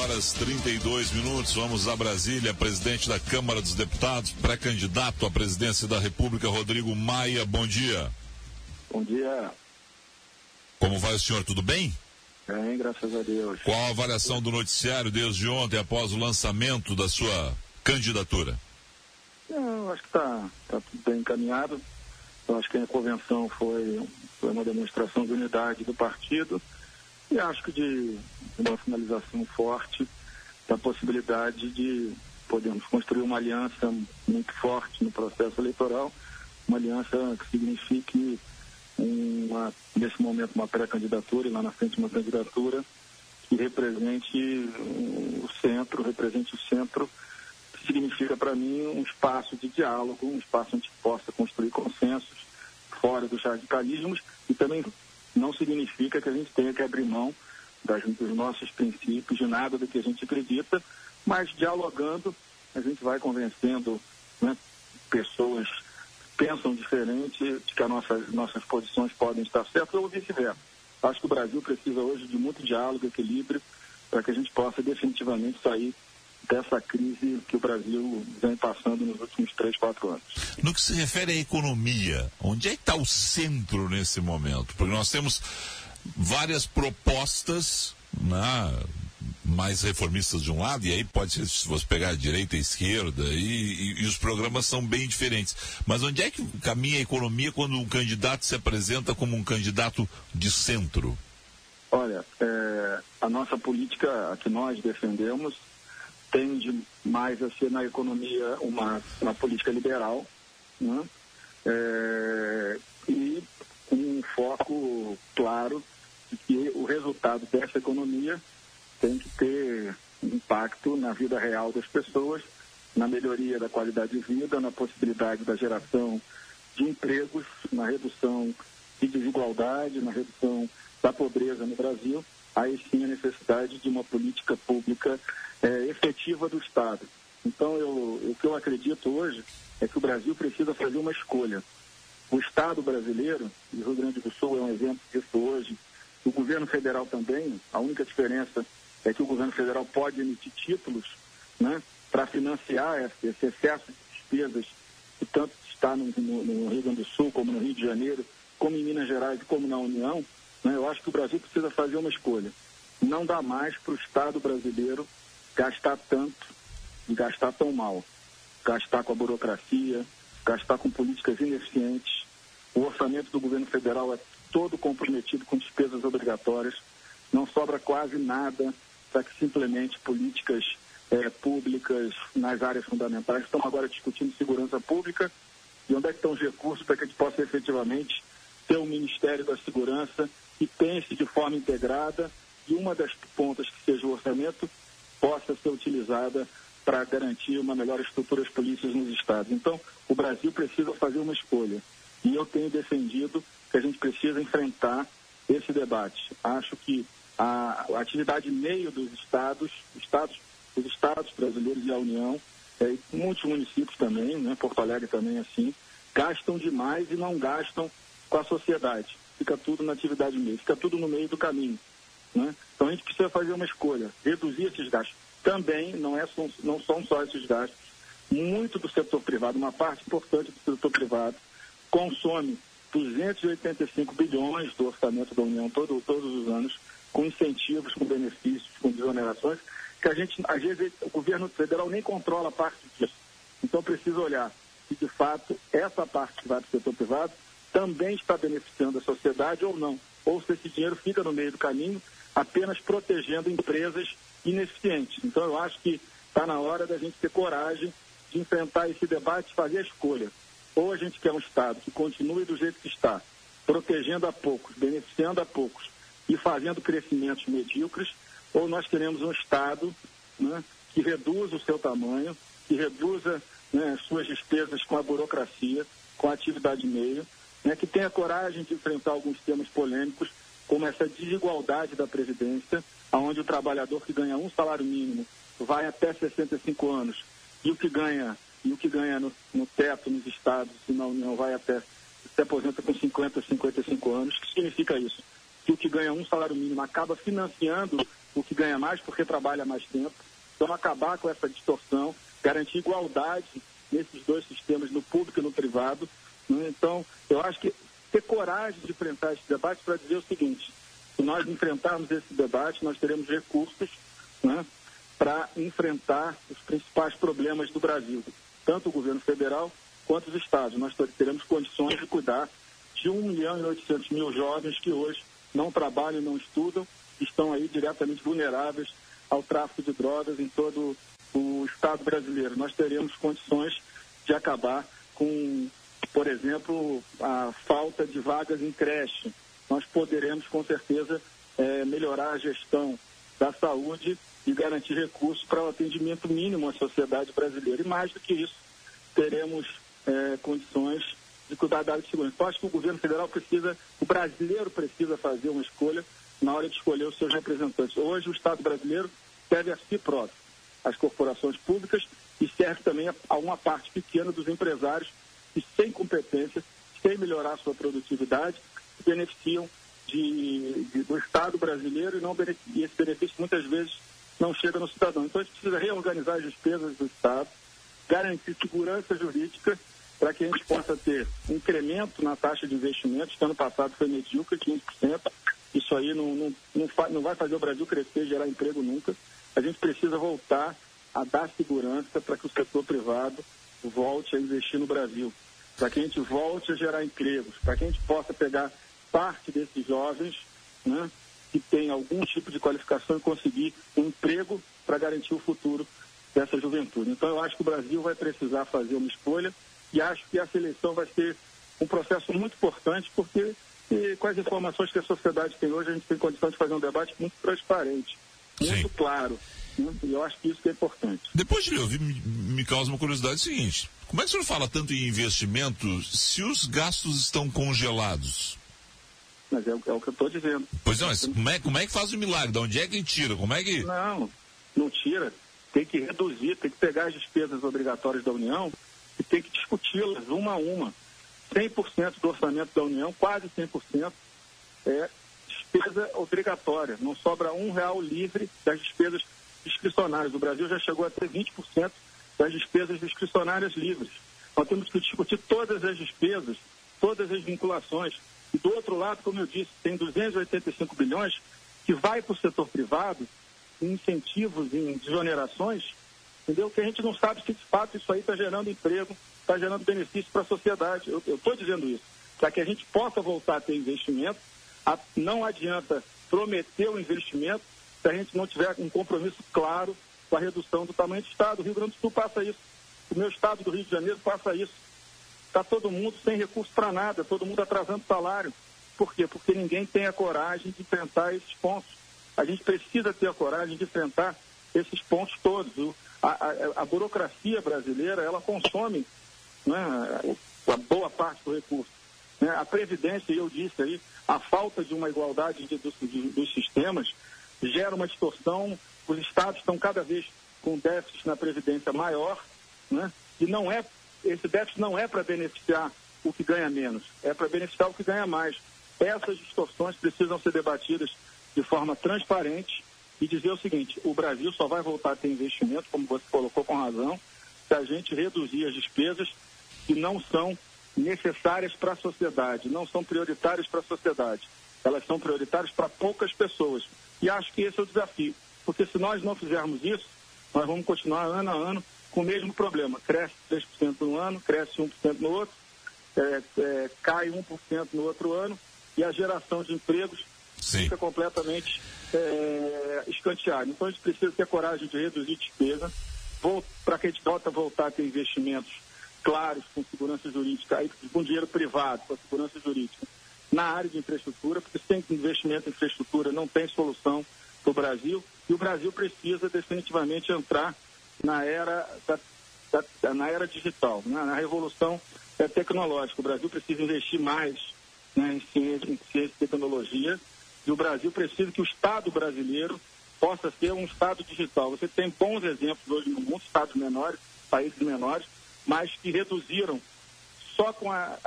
11h32. Vamos a Brasília. Presidente da Câmara dos Deputados, pré-candidato à presidência da República, Rodrigo Maia. Bom dia. Bom dia. Como vai o senhor? Tudo bem? Bem, graças a Deus. Qual a avaliação do noticiário desde ontem, após o lançamento da sua candidatura? Eu acho que está tudo bem encaminhado. Eu acho que a convenção foi uma demonstração de unidade do partido e acho que de uma finalização forte da possibilidade de podermos construir uma aliança muito forte no processo eleitoral, uma aliança que signifique nesse momento uma pré-candidatura e lá na frente uma candidatura que represente o centro, que significa para mim um espaço de diálogo, um espaço onde possa construir consensos fora dos radicalismos, e também não significa que a gente tenha que abrir mão dos nossos princípios, de nada do que a gente acredita, mas dialogando a gente vai convencendo, né, pessoas que pensam diferente, de que nossas posições podem estar certas ou vice-versa. Acho que o Brasil precisa hoje de muito diálogo, equilíbrio, para que a gente possa definitivamente sair dessa crise que o Brasil vem passando nos últimos 3, 4 anos. No que se refere à economia, onde é que está o centro nesse momento? Porque nós temos várias propostas, né, mais reformistas de um lado, e aí pode ser, se você pegar a direita e a esquerda, e os programas são bem diferentes. Mas onde é que caminha a economia quando um candidato se apresenta como um candidato de centro? Olha, a nossa política, a que nós defendemos, tende mais a ser na economia uma política liberal, né? E com um foco claro de que o resultado dessa economia tem que ter impacto na vida real das pessoas, na melhoria da qualidade de vida, na possibilidade da geração de empregos, na redução de desigualdade, na redução da pobreza no Brasil. Aí sim a necessidade de uma política pública efetiva do Estado. Então, o que eu acredito hoje é que o Brasil precisa fazer uma escolha. O Estado brasileiro, e o Rio Grande do Sul é um exemplo disso hoje, o governo federal também, a única diferença é que o governo federal pode emitir títulos, né, para financiar esse excesso de despesas que tanto está no Rio Grande do Sul, como no Rio de Janeiro, como em Minas Gerais e como na União. Né, eu acho que o Brasil precisa fazer uma escolha. Não dá mais para o Estado brasileiro gastar tanto e gastar tão mal. Gastar com a burocracia, gastar com políticas ineficientes. O orçamento do governo federal é todo comprometido com despesas obrigatórias. Não sobra quase nada para que simplesmente políticas públicas nas áreas fundamentais. Estamos agora discutindo segurança pública e onde é que estão os recursos para que a gente possa efetivamente ter um Ministério da Segurança que pense de forma integrada e uma das pontas que seja o orçamento possa ser utilizada para garantir uma melhor estrutura das polícias nos estados. Então, o Brasil precisa fazer uma escolha. E eu tenho defendido que a gente precisa enfrentar esse debate. Acho que a atividade meio dos estados, os estados brasileiros e a União, muitos municípios também, né, Porto Alegre também assim, gastam demais e não gastam com a sociedade. Fica tudo na atividade meio, fica tudo no meio do caminho. Né? Então a gente precisa fazer uma escolha, reduzir esses gastos. Também não são só esses gastos. Muito do setor privado, uma parte importante do setor privado, consome 285 bilhões do orçamento da União todos os anos, com incentivos, com benefícios, com desonerações, que a gente, às vezes, o governo federal nem controla parte disso. Então precisa olhar se de fato essa parte que vai para o setor privado também está beneficiando a sociedade ou não. Ou se esse dinheiro fica no meio do caminho, apenas protegendo empresas ineficientes. Então eu acho que está na hora da gente ter coragem de enfrentar esse debate e fazer a escolha. Ou a gente quer um Estado que continue do jeito que está, protegendo a poucos, beneficiando a poucos e fazendo crescimentos medíocres, ou nós queremos um Estado, né, que reduza o seu tamanho, que reduza, né, suas despesas com a burocracia, com a atividade meio, né, que tenha coragem de enfrentar alguns temas polêmicos, como essa desigualdade da Previdência, onde o trabalhador que ganha um salário mínimo vai até 65 anos e o que ganha no teto, nos estados e na União vai até se aposenta com 50, 55 anos. O que significa isso? que o que ganha um salário mínimo acaba financiando o que ganha mais porque trabalha mais tempo. Então, acabar com essa distorção, garantir igualdade nesses dois sistemas, no público e no privado. Né? Então, eu acho que ter coragem de enfrentar esse debate para dizer o seguinte: se nós enfrentarmos esse debate, nós teremos recursos, né, para enfrentar os principais problemas do Brasil, tanto o governo federal quanto os estados. Nós teremos condições de cuidar de 1.800.000 jovens que hoje não trabalham e não estudam, estão aí diretamente vulneráveis ao tráfico de drogas em todo o Estado brasileiro. Nós teremos condições de acabar com, por exemplo, a falta de vagas em creche. Nós poderemos, com certeza, melhorar a gestão da saúde e garantir recursos para o atendimento mínimo à sociedade brasileira. E mais do que isso, teremos condições de cuidar da área de segurança. Então, acho que o governo federal o brasileiro precisa fazer uma escolha na hora de escolher os seus representantes. Hoje, o Estado brasileiro serve a si próprio, às corporações públicas, e serve também a uma parte pequena dos empresários que, sem competência, sem melhorar a sua produtividade, se beneficiam do Estado brasileiro e esse benefício muitas vezes não chega no cidadão. Então, a gente precisa reorganizar as despesas do Estado, garantir segurança jurídica para que a gente possa ter um incremento na taxa de investimentos, que ano passado foi medíocre, 15%. Isso aí não vai fazer o Brasil crescer, gerar emprego nunca. A gente precisa voltar a dar segurança para que o setor privado volte a investir no Brasil, para que a gente volte a gerar empregos, para que a gente possa pegar parte desses jovens, né, que tem algum tipo de qualificação e conseguir um emprego para garantir o futuro dessa juventude. Então, eu acho que o Brasil vai precisar fazer uma escolha e acho que essa eleição vai ser um processo muito importante, porque com as informações que a sociedade tem hoje, a gente tem condição de fazer um debate muito transparente, muito claro. Né? E eu acho que isso que é importante. Depois de me ouvir, me causa uma curiosidade seguinte: como é que o senhor fala tanto em investimentos se os gastos estão congelados? Mas é o que eu estou dizendo. Pois não, mas como é que faz o milagre? De onde é que tira? Como é que... Não tira. Tem que reduzir, tem que pegar as despesas obrigatórias da União e tem que discuti-las uma a uma. 100% do orçamento da União, quase 100%, é despesa obrigatória. Não sobra R$1 livre das despesas discricionárias. O Brasil já chegou a ter 20% das despesas discricionárias livres. Nós temos que discutir todas as despesas, todas as vinculações. E do outro lado, como eu disse, tem 285 bilhões que vai para o setor privado em incentivos, em desonerações, entendeu? Que a gente não sabe se de fato isso aí está gerando emprego, está gerando benefício para a sociedade. Eu estou dizendo isso, para que a gente possa voltar a ter investimento. Não adianta prometer o investimento se a gente não tiver um compromisso claro com a redução do tamanho do Estado. O Rio Grande do Sul passa isso, o meu Estado do Rio de Janeiro passa isso. Está todo mundo sem recurso para nada, todo mundo atrasando salário. Por quê? Porque ninguém tem a coragem de enfrentar esses pontos. A gente precisa ter a coragem de enfrentar esses pontos todos. A burocracia brasileira, ela consome, né, a boa parte do recurso. Né? A Previdência, eu disse aí, a falta de uma igualdade dos sistemas gera uma distorção. Os estados estão cada vez com déficit na Previdência maior, né? E esse déficit não é para beneficiar o que ganha menos, é para beneficiar o que ganha mais. Essas distorções precisam ser debatidas de forma transparente e dizer o seguinte: o Brasil só vai voltar a ter investimento, como você colocou com razão, se a gente reduzir as despesas que não são necessárias para a sociedade, não são prioritárias para a sociedade. Elas são prioritárias para poucas pessoas. E acho que esse é o desafio, porque se nós não fizermos isso, nós vamos continuar ano a ano com o mesmo problema. Cresce 3% no ano, cresce 1% no outro, cai 1% no outro ano, e a geração de empregos fica completamente escanteada. Então a gente precisa ter coragem de reduzir despesa, para que a gente possa voltar a ter investimentos claros, com segurança jurídica, com dinheiro privado, com segurança jurídica, na área de infraestrutura, porque sem investimento em infraestrutura não tem solução para o Brasil, e o Brasil precisa definitivamente entrar na era digital, né? Na revolução tecnológica. O Brasil precisa investir mais, né, em ciência e tecnologia, e o Brasil precisa que o Estado brasileiro possa ser um Estado digital. Você tem bons exemplos hoje no mundo, estados menores, países menores, mas que reduziram só com a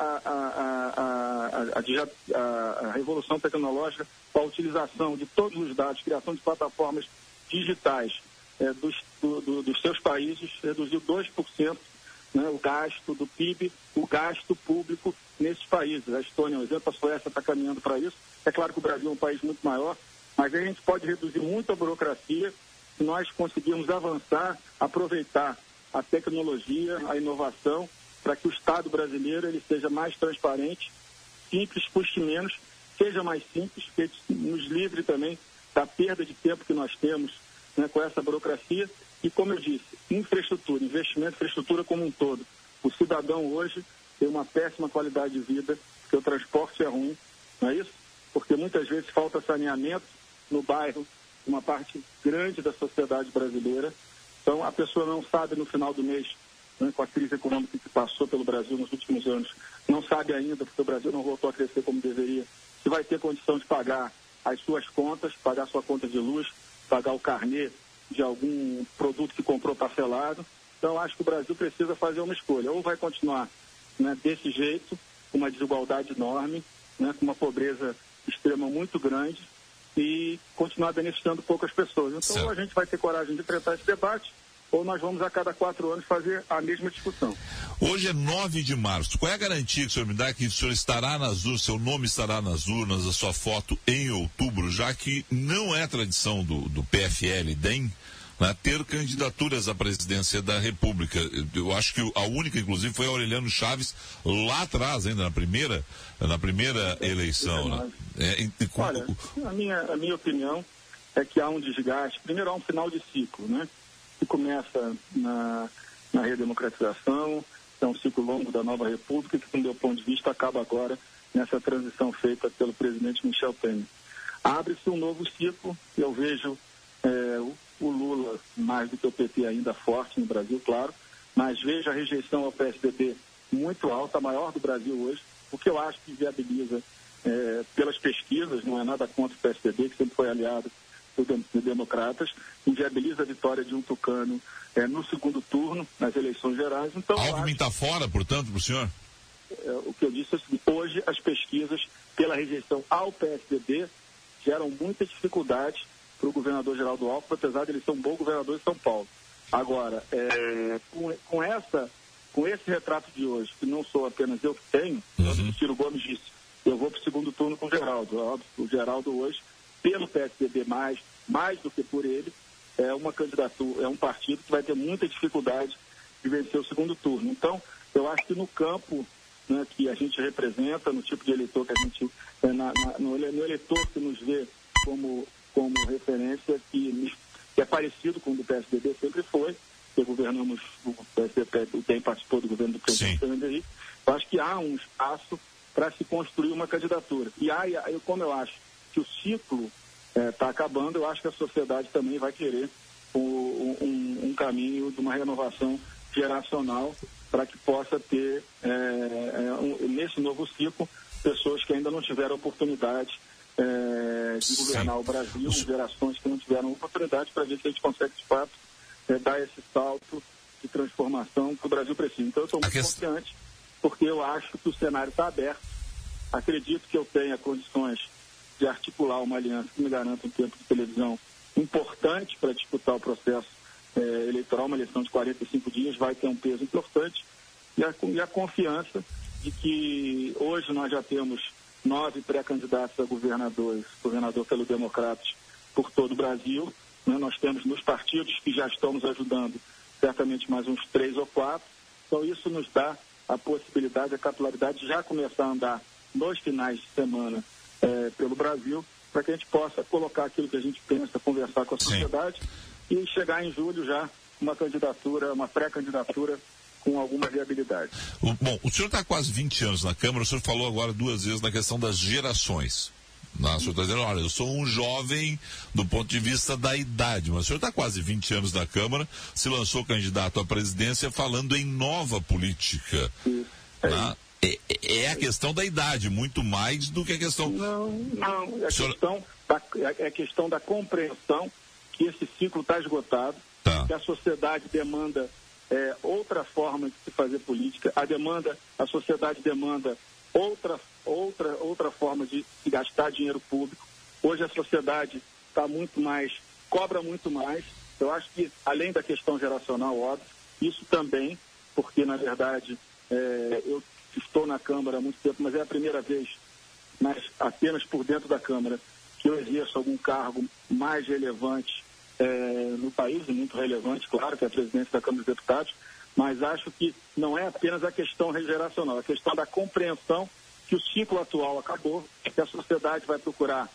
revolução tecnológica, com a utilização de todos os dados, criação de plataformas digitais dos seus países, reduziu 2%, né, o gasto do PIB, o gasto público nesses países. A Estônia, por exemplo, a Suécia está caminhando para isso. É claro que o Brasil é um país muito maior, mas a gente pode reduzir muito a burocracia se nós conseguirmos avançar, aproveitar a tecnologia, a inovação, para que o Estado brasileiro ele seja mais transparente, simples, custe menos, seja mais simples, que nos livre também da perda de tempo que nós temos, né, com essa burocracia. E, como eu disse, infraestrutura, investimento em infraestrutura como um todo. O cidadão hoje tem uma péssima qualidade de vida, porque o transporte é ruim, não é isso? Porque muitas vezes falta saneamento no bairro, uma parte grande da sociedade brasileira. Então, a pessoa não sabe no final do mês, né, com a crise econômica que passou pelo Brasil nos últimos anos, não sabe ainda, porque o Brasil não voltou a crescer como deveria, se vai ter condição de pagar as suas contas, pagar sua conta de luz, pagar o carnê de algum produto que comprou parcelado. Então, acho que o Brasil precisa fazer uma escolha. Ou vai continuar, né, desse jeito, com uma desigualdade enorme, né, com uma pobreza extrema muito grande, e continuar beneficiando poucas pessoas. Então, certo, ou a gente vai ter coragem de enfrentar esse debate, ou nós vamos a cada 4 anos fazer a mesma discussão. Hoje é 9 de março. Qual é a garantia que o senhor me dá que o senhor estará nas urnas, seu nome estará nas urnas, a sua foto em outubro, já que não é tradição do PFL-DEM, né, ter candidaturas à presidência da República? Eu acho que a única, inclusive, foi a Aureliano Chaves, lá atrás, ainda na primeira eleição. Né? Olha, a minha opinião é que há um desgaste. Primeiro, há um final de ciclo, né? Que começa na redemocratização, é um ciclo longo da nova República, que, do meu ponto de vista, acaba agora nessa transição feita pelo presidente Michel Temer. Abre-se um novo ciclo, eu vejo o Lula, mais do que o PT, ainda forte no Brasil, claro, mas vejo a rejeição ao PSDB muito alta, a maior do Brasil hoje, o que eu acho que viabiliza, pelas pesquisas, não é nada contra o PSDB, que sempre foi aliado dos democratas, inviabiliza a vitória de um tucano no segundo turno, nas eleições gerais. Então, Alckmin está fora, portanto, para o senhor? O que eu disse é que hoje as pesquisas, pela rejeição ao PSDB, geram muita dificuldade para o governador Geraldo Alckmin, apesar de ele ser um bom governador de São Paulo. Agora, com esse retrato de hoje, que não sou apenas eu que tenho, o Ciro Gomes disse, eu vou para o segundo turno com o Geraldo. O Geraldo hoje, pelo PSDB mais do que por ele, é uma candidatura, é um partido que vai ter muita dificuldade de vencer o segundo turno. Então, eu acho que no campo, né, que a gente representa, no tipo de eleitor que a gente, no eleitor que nos vê como referência, que é parecido com o do PSDB, sempre foi, porque governamos, o PSDB tem participou do governo do presidente Fernando Henrique. Eu acho que há um espaço para se construir uma candidatura. E como eu acho que o ciclo está acabando, eu acho que a sociedade também vai querer um caminho de uma renovação geracional para que possa ter, nesse novo ciclo, pessoas que ainda não tiveram oportunidade de governar o Brasil, gerações que não tiveram oportunidade, para ver se a gente consegue, de fato, dar esse salto de transformação que o Brasil precisa. Então, eu estou muito confiante, porque eu acho que o cenário está aberto. Acredito que eu tenha condições de articular uma aliança que me garanta um tempo de televisão importante para disputar o processo eleitoral. Uma eleição de 45 dias vai ter um peso importante, e a confiança de que hoje nós já temos 9 pré-candidatos a governador pelo Democratas por todo o Brasil, né? Nós temos nos partidos que já estão nos ajudando certamente mais uns 3 ou 4, então isso nos dá a possibilidade, a capilaridade de já começar a andar nos finais de semana pelo Brasil, para que a gente possa colocar aquilo que a gente pensa, conversar com a sociedade e chegar em julho já uma candidatura, uma pré-candidatura com alguma viabilidade. Bom, o senhor está há quase 20 anos na Câmara, o senhor falou agora 2 vezes na questão das gerações. O senhor está dizendo, olha, eu sou um jovem do ponto de vista da idade, mas o senhor está quase 20 anos na Câmara, se lançou candidato à presidência falando em nova política. É a questão da idade, muito mais do que a questão... Não, é a questão da compreensão que esse ciclo está esgotado, que a sociedade demanda outra forma de se fazer política. A sociedade demanda outra forma de gastar dinheiro público. Hoje a sociedade está muito mais, cobra muito mais. Eu acho que, além da questão geracional, óbvio, isso também, porque, na verdade, eu estou na Câmara há muito tempo, mas é a primeira vez, mas apenas por dentro da Câmara, que eu exerço algum cargo mais relevante no país, e muito relevante, claro, que é a presidência da Câmara dos Deputados, mas acho que não é apenas a questão geracional, a questão da compreensão que o ciclo atual acabou, que a sociedade vai procurar,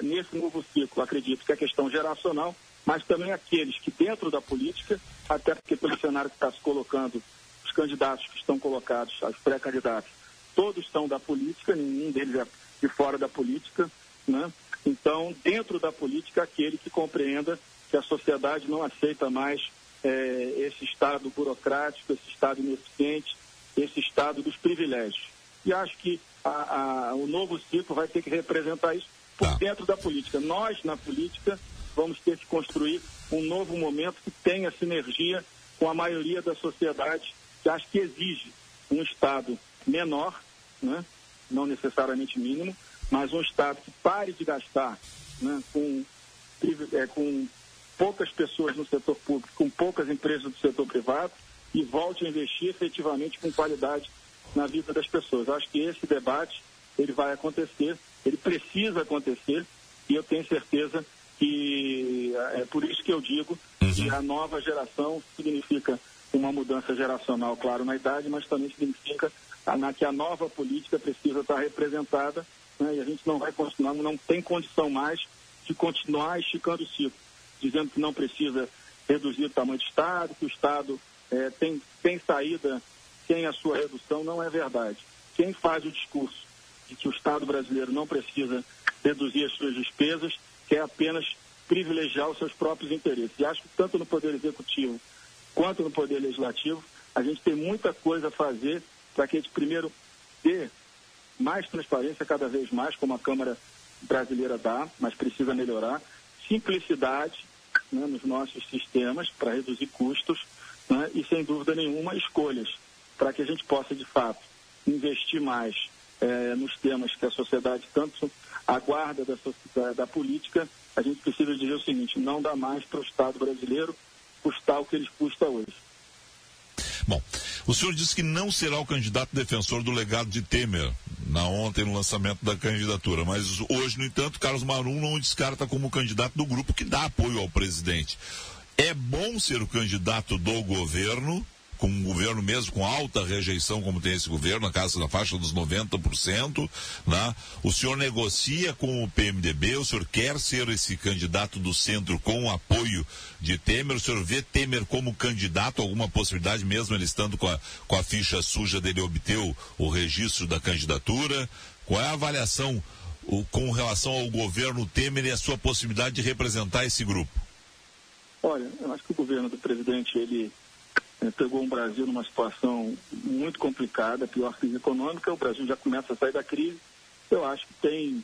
nesse novo ciclo, acredito que é a questão geracional, mas também aqueles que dentro da política, até porque pelo cenário que está se colocando, os candidatos que estão colocados, os pré-candidatos, todos estão da política, nenhum deles é de fora da política, né? Então, dentro da política, aquele que compreenda que a sociedade não aceita mais esse Estado burocrático, esse Estado ineficiente, esse Estado dos privilégios. E acho que o novo ciclo vai ter que representar isso por dentro da política. Nós, na política, vamos ter que construir um novo momento que tenha sinergia com a maioria da sociedade, que acho que exige um Estado menor, né? Não necessariamente mínimo, mas um Estado que pare de gastar, né, com poucas pessoas no setor público, com poucas empresas do setor privado, e volte a investir efetivamente com qualidade na vida das pessoas. Acho que esse debate ele vai acontecer, ele precisa acontecer, e eu tenho certeza que é por isso que eu digo que a nova geração significa uma mudança geracional, claro, na idade, mas também significa que a nova política precisa estar representada, né, e a gente não vai continuar, não tem condição mais de continuar esticando o ciclo, dizendo que não precisa reduzir o tamanho do Estado, que o Estado tem saída sem a sua redução. Não é verdade. Quem faz o discurso de que o Estado brasileiro não precisa reduzir as suas despesas quer apenas privilegiar os seus próprios interesses. E acho que tanto no Poder Executivo quanto no Poder Legislativo, a gente tem muita coisa a fazer para que a gente primeiro dê mais transparência cada vez mais, como a Câmara brasileira dá, mas precisa melhorar, simplicidade, né, nos nossos sistemas para reduzir custos, né, e, sem dúvida nenhuma, escolhas para que a gente possa, de fato, investir mais nos temas que a sociedade tanto aguarda da política. A gente precisa dizer o seguinte: não dá mais para o Estado brasileiro custar o que ele custa hoje. Bom, o senhor disse que não será o candidato defensor do legado de Temer ontem no lançamento da candidatura, mas hoje, no entanto, Carlos Marum não descarta como candidato do grupo que dá apoio ao presidente. É bom ser o candidato do governo, com um governo mesmo com alta rejeição, como tem esse governo, na casa da faixa dos 90%, né? O senhor negocia com o PMDB, o senhor quer ser esse candidato do centro com o apoio de Temer, o senhor vê Temer como candidato, alguma possibilidade, mesmo ele estando com a ficha suja dele, obter o registro da candidatura? Qual é a avaliação com relação ao governo Temer e a sua possibilidade de representar esse grupo? Olha, eu acho que o governo do presidente, ele pegou o Brasil numa situação muito complicada, pior crise econômica. O Brasil já começa a sair da crise. Eu acho que tem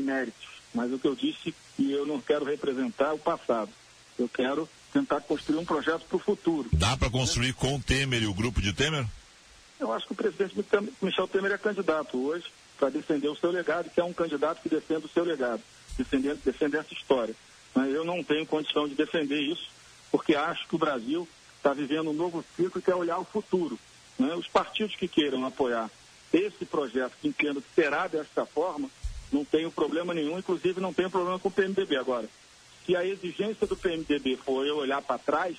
méritos, mas o que eu disse, que eu não quero representar o passado, eu quero tentar construir um projeto para o futuro. Dá para construir com o Temer e o grupo de Temer? Eu acho que o presidente Michel Temer é candidato hoje para defender o seu legado, que é um candidato que defende o seu legado, defender essa história. Mas eu não tenho condição de defender isso, porque acho que o Brasil está vivendo um novo ciclo e quer olhar o futuro, né? Os partidos que queiram apoiar esse projeto, que entendo que será dessa forma, não tenho problema nenhum, inclusive não tenho problema com o PMDB. Agora, se a exigência do PMDB for eu olhar para trás,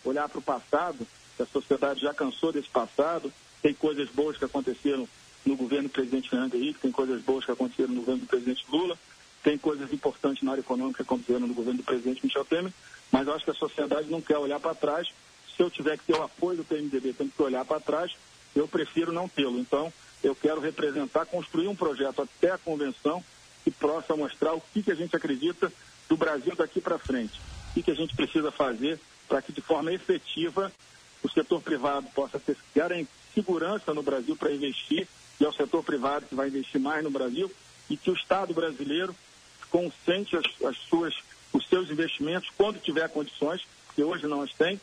olhar para o passado, que a sociedade já cansou desse passado, tem coisas boas que aconteceram no governo do presidente Fernando Henrique, tem coisas boas que aconteceram no governo do presidente Lula, tem coisas importantes na área econômica que aconteceram no governo do presidente Michel Temer, mas eu acho que a sociedade não quer olhar para trás. Se eu tiver que ter o apoio do PMDB, tenho que olhar para trás, eu prefiro não tê-lo. Então, eu quero representar, construir um projeto até a convenção que possa mostrar o que a gente acredita do Brasil daqui para frente. O que a gente precisa fazer para que, de forma efetiva, o setor privado possa ter segurança no Brasil para investir, e é o setor privado que vai investir mais no Brasil, e que o Estado brasileiro concentre os seus investimentos, quando tiver condições, que hoje não as tem,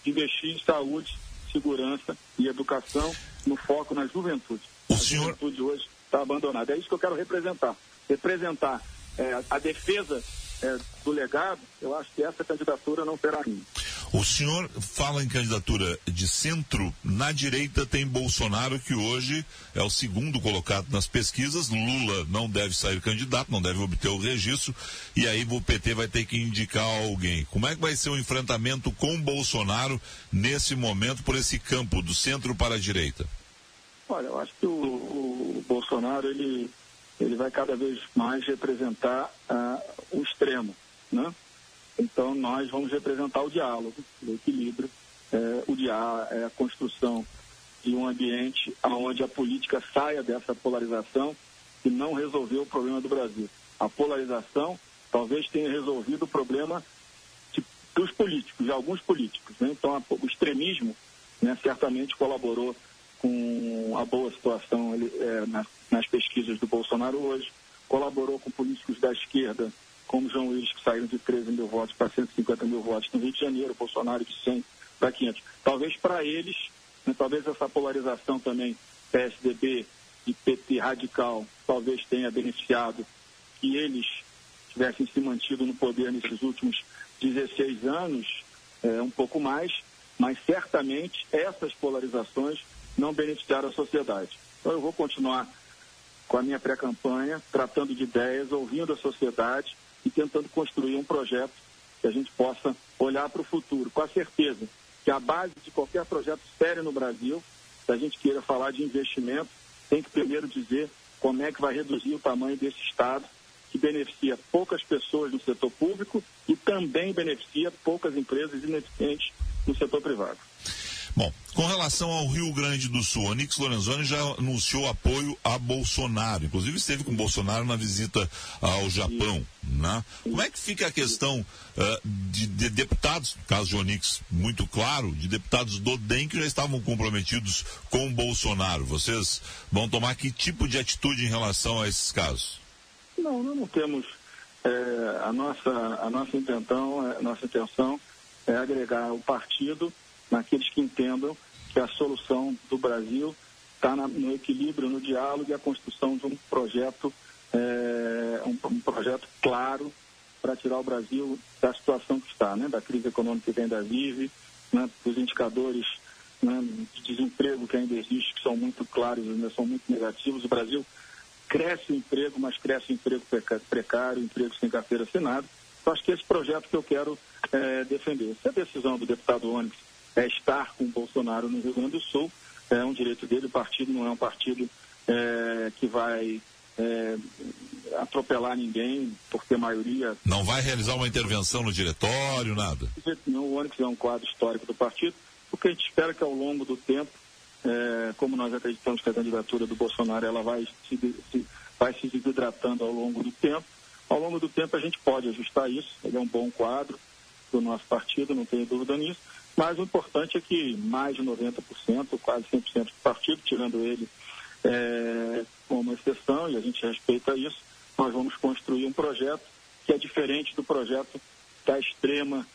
de investir em saúde, segurança e educação, no foco na juventude. A juventude hoje está abandonada. É isso que eu quero representar. Representar a defesa do legado. Eu acho que essa candidatura não será minha. O senhor fala em candidatura de centro. Na direita tem Bolsonaro, que hoje é o segundo colocado nas pesquisas. Lula não deve sair candidato, não deve obter o registro, e aí o PT vai ter que indicar alguém. Como é que vai ser o enfrentamento com Bolsonaro nesse momento, por esse campo, do centro para a direita? Olha, eu acho que o Bolsonaro, ele vai cada vez mais representar o extremo, né? Então, nós vamos representar o diálogo, o equilíbrio, a construção de um ambiente onde a política saia dessa polarização que não resolveu o problema do Brasil. A polarização talvez tenha resolvido o problema dos políticos, de alguns políticos, né? Então, o extremismo, né, certamente colaborou com a boa situação nas pesquisas do Bolsonaro hoje, colaborou com políticos da esquerda, como João Luiz, que saíram de 13 mil votos para 150 mil votos no Rio de Janeiro, Bolsonaro de 100 para 500. Talvez para eles, né, talvez essa polarização também, PSDB e PT radical, talvez tenha beneficiado que eles tivessem se mantido no poder nesses últimos 16 anos, um pouco mais, mas certamente essas polarizações não beneficiaram a sociedade. Então eu vou continuar com a minha pré-campanha, tratando de ideias, ouvindo a sociedade e tentando construir um projeto que a gente possa olhar para o futuro, com a certeza que a base de qualquer projeto sério no Brasil, se a gente queira falar de investimento, tem que primeiro dizer como é que vai reduzir o tamanho desse Estado, que beneficia poucas pessoas no setor público e também beneficia poucas empresas ineficientes no setor privado. Bom, com relação ao Rio Grande do Sul, a Onyx Lorenzoni já anunciou apoio a Bolsonaro, inclusive esteve com Bolsonaro na visita ao Japão, né? Como é que fica a questão de deputados, no caso de Onyx, muito claro, de deputados do DEM que já estavam comprometidos com Bolsonaro? Vocês vão tomar que tipo de atitude em relação a esses casos? Não, nós não temos. A nossa intenção é agregar o partido naqueles que entendam que a solução do Brasil está no equilíbrio, no diálogo e a construção de um projeto, um projeto claro para tirar o Brasil da situação que está, né? Da crise econômica que ainda vive, né? Dos indicadores, né, de desemprego que ainda existe, que são muito claros, ainda são muito negativos. O Brasil cresce o emprego, mas cresce o emprego precário, emprego sem carteira assinada. Então, acho que esse projeto que eu quero defender. Se a decisão do deputado Onyx é estar com o Bolsonaro no Rio Grande do Sul, é um direito dele. O partido não é um partido que vai atropelar ninguém por ter maioria. Não vai realizar uma intervenção no diretório, nada? Não, o Onyx é um quadro histórico do partido, porque a gente espera que ao longo do tempo, como nós acreditamos que a candidatura do Bolsonaro ela vai se desidratando ao longo do tempo. Ao longo do tempo a gente pode ajustar isso. Ele é um bom quadro do nosso partido, não tenho dúvida nisso. Mas o importante é que mais de 90%, quase 100% do partido, tirando ele como exceção, e a gente respeita isso, nós vamos construir um projeto que é diferente do projeto da extrema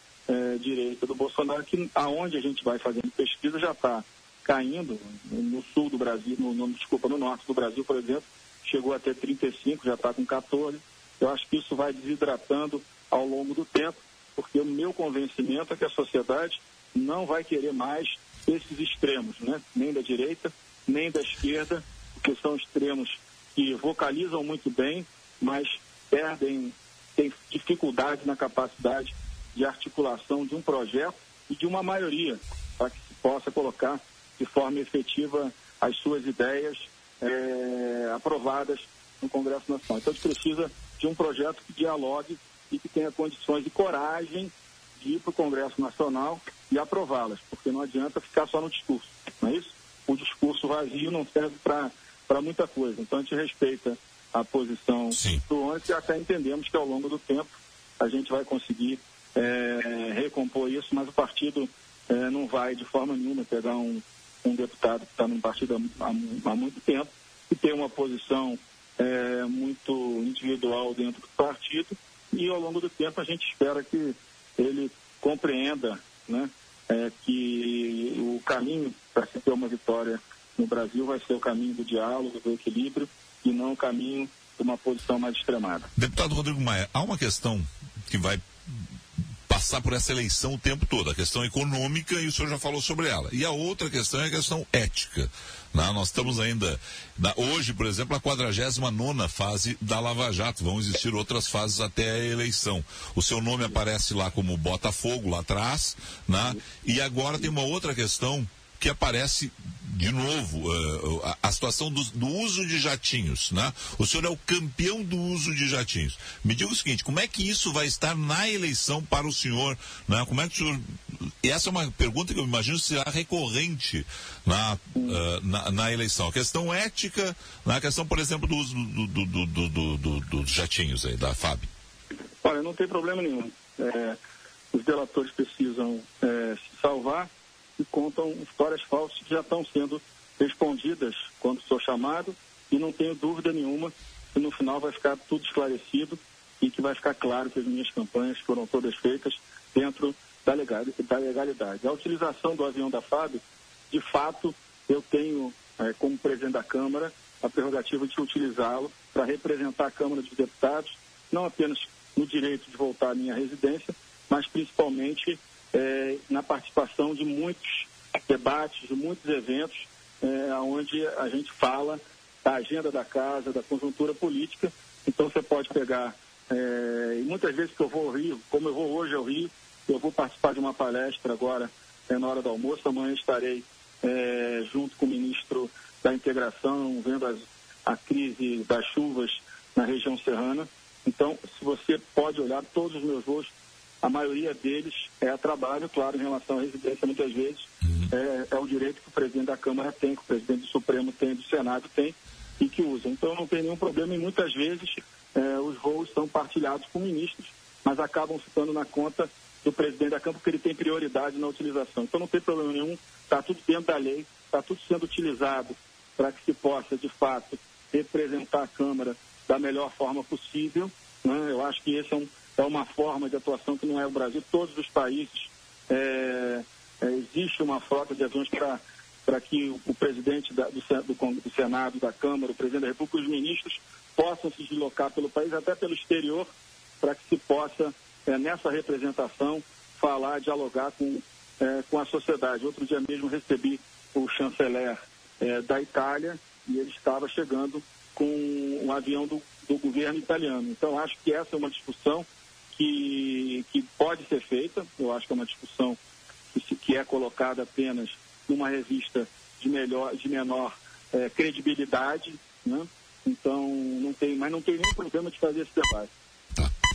direita do Bolsonaro, que aonde a gente vai fazendo pesquisa já está caindo. No sul do Brasil, no norte do Brasil, por exemplo, chegou a ter 35, já está com 14. Eu acho que isso vai desidratando ao longo do tempo, porque o meu convencimento é que a sociedade não vai querer mais esses extremos, né? Nem da direita, nem da esquerda, porque são extremos que vocalizam muito bem, mas têm dificuldade na capacidade de articulação de um projeto e de uma maioria, para que se possa colocar de forma efetiva as suas ideias aprovadas no Congresso Nacional. Então, a gente precisa de um projeto que dialogue e que tenha condições e coragem de ir para o Congresso Nacional e aprová-las, porque não adianta ficar só no discurso, não é isso? O discurso vazio não serve para muita coisa. Então a gente respeita a posição do Onyx e até entendemos que ao longo do tempo a gente vai conseguir recompor isso, mas o partido não vai de forma nenhuma pegar um deputado que está no partido há muito tempo e tem uma posição muito individual dentro do partido, e ao longo do tempo a gente espera que ele compreenda, né, que o caminho para se ter uma vitória no Brasil vai ser o caminho do diálogo, do equilíbrio, e não o caminho de uma posição mais extremada. Deputado Rodrigo Maia, há uma questão que vai passar por essa eleição o tempo todo, a questão econômica, e o senhor já falou sobre ela. E a outra questão é a questão ética. Nós estamos ainda, hoje, por exemplo, a 49ª fase da Lava Jato. Vão existir outras fases até a eleição. O seu nome aparece lá como Botafogo, lá atrás, e agora tem uma outra questão que aparece de novo, a situação do uso de jatinhos, O senhor é o campeão do uso de jatinhos. Me diga o seguinte, como é que isso vai estar na eleição para o senhor, Como é que o senhor... Essa é uma pergunta que eu imagino será recorrente na eleição. A questão ética, a questão, por exemplo, do uso dos jatinhos aí, da FAB. Olha, não tem problema nenhum. Os delatores precisam se salvar e contam histórias falsas que já estão sendo respondidas quando sou chamado, e não tenho dúvida nenhuma que no final vai ficar tudo esclarecido e que vai ficar claro que as minhas campanhas foram todas feitas dentro da legalidade. A utilização do avião da FAB, de fato, eu tenho, como presidente da Câmara, a prerrogativa de utilizá-lo para representar a Câmara dos Deputados, não apenas no direito de voltar à minha residência, mas principalmente na participação de muitos debates, de muitos eventos, onde a gente fala da agenda da casa, da conjuntura política. Então você pode pegar, e muitas vezes que eu vou ao Rio, como eu vou hoje ao Rio, eu vou participar de uma palestra agora na hora do almoço, amanhã estarei junto com o ministro da Integração, vendo a crise das chuvas na região serrana. Então, se você pode olhar todos os meus voos, a maioria deles é a trabalho, claro, em relação à residência, muitas vezes é o direito que o presidente da Câmara tem, que o presidente do Supremo tem, do Senado tem, e que usa. Então não tem nenhum problema, e muitas vezes os voos são partilhados com ministros, mas acabam ficando na conta do presidente da Câmara, porque ele tem prioridade na utilização. Então não tem problema nenhum, está tudo dentro da lei, está tudo sendo utilizado para que se possa, de fato, representar a Câmara da melhor forma possível. Eu acho que esse é uma forma de atuação que não é o Brasil. Todos os países existe uma frota de aviões para que o presidente do Senado, da Câmara, o presidente da República, os ministros possam se deslocar pelo país, até pelo exterior, para que se possa, nessa representação, falar, dialogar com a sociedade. Outro dia mesmo recebi o chanceler da Itália, e ele estava chegando com um avião do governo italiano. Então, acho que essa é uma discussão que pode ser feita. Eu acho que é uma discussão que é colocada apenas numa revista de menor credibilidade, Então, não tem nenhum problema de fazer esse debate.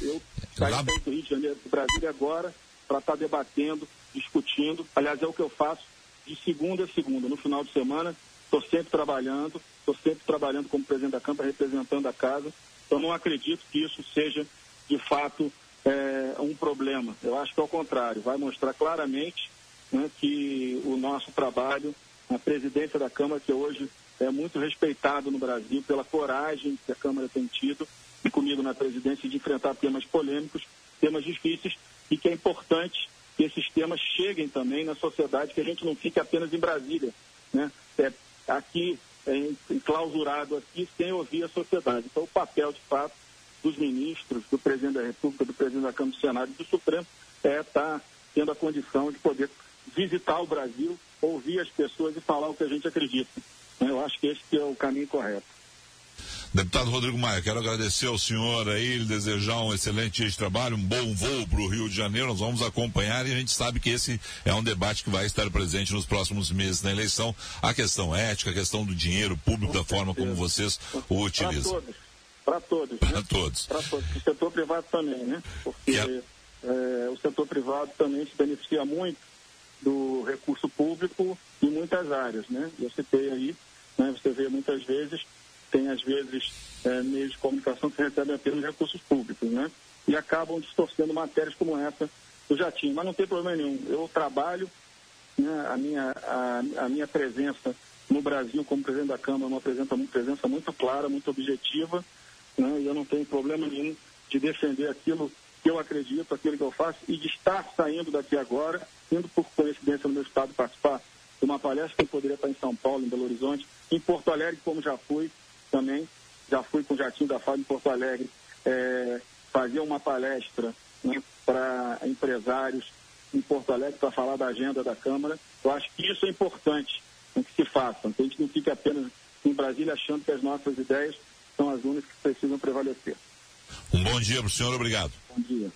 Eu saí do Rio de Janeiro, do Brasil agora, para estar debatendo, discutindo. Aliás, é o que eu faço de segunda a segunda. No final de semana, estou sempre trabalhando como presidente da Câmara, representando a casa. Então, não acredito que isso seja, de fato, um problema. Eu acho que, ao contrário, vai mostrar claramente que o nosso trabalho, a presidência da Câmara, que hoje é muito respeitado no Brasil pela coragem que a Câmara tem tido, e comigo na presidência, de enfrentar temas polêmicos, temas difíceis, e que é importante que esses temas cheguem também na sociedade, que a gente não fique apenas em Brasília, aqui, enclausurado aqui, sem ouvir a sociedade. Então, o papel, de fato, dos ministros, do presidente da República, do presidente da Câmara, do Senado e do Supremo, estar tendo a condição de poder visitar o Brasil, ouvir as pessoas e falar o que a gente acredita. Eu acho que esse é o caminho correto. Deputado Rodrigo Maia, quero agradecer ao senhor aí, desejar um excelente dia de trabalho, um bom voo para o Rio de Janeiro. Nós vamos acompanhar, e a gente sabe que esse é um debate que vai estar presente nos próximos meses na eleição. A questão ética, a questão do dinheiro público, da forma como vocês o utilizam. Para todos. Para todos. O setor privado também, Porque o setor privado também se beneficia muito do recurso público em muitas áreas, Eu citei aí, você vê muitas vezes, tem às vezes meios de comunicação que recebem apenas recursos públicos, E acabam distorcendo matérias como essa do jatinho. Mas não tem problema nenhum. Eu trabalho, a minha presença no Brasil como presidente da Câmara é uma presença muito clara, muito objetiva, E eu não tenho problema nenhum de defender aquilo que eu acredito, aquilo que eu faço, e de estar saindo daqui agora, indo por coincidência no meu estado participar de uma palestra que eu poderia estar em São Paulo, em Belo Horizonte, em Porto Alegre, como já fui também, já fui com o Jatinho da FAB em Porto Alegre, fazer uma palestra, né, para empresários em Porto Alegre para falar da agenda da Câmara. Eu acho que isso é importante, né, que se faça, que a gente não fique apenas em Brasília achando que as nossas ideias são as únicas que precisam prevalecer. Um bom dia para o senhor, obrigado. Bom dia.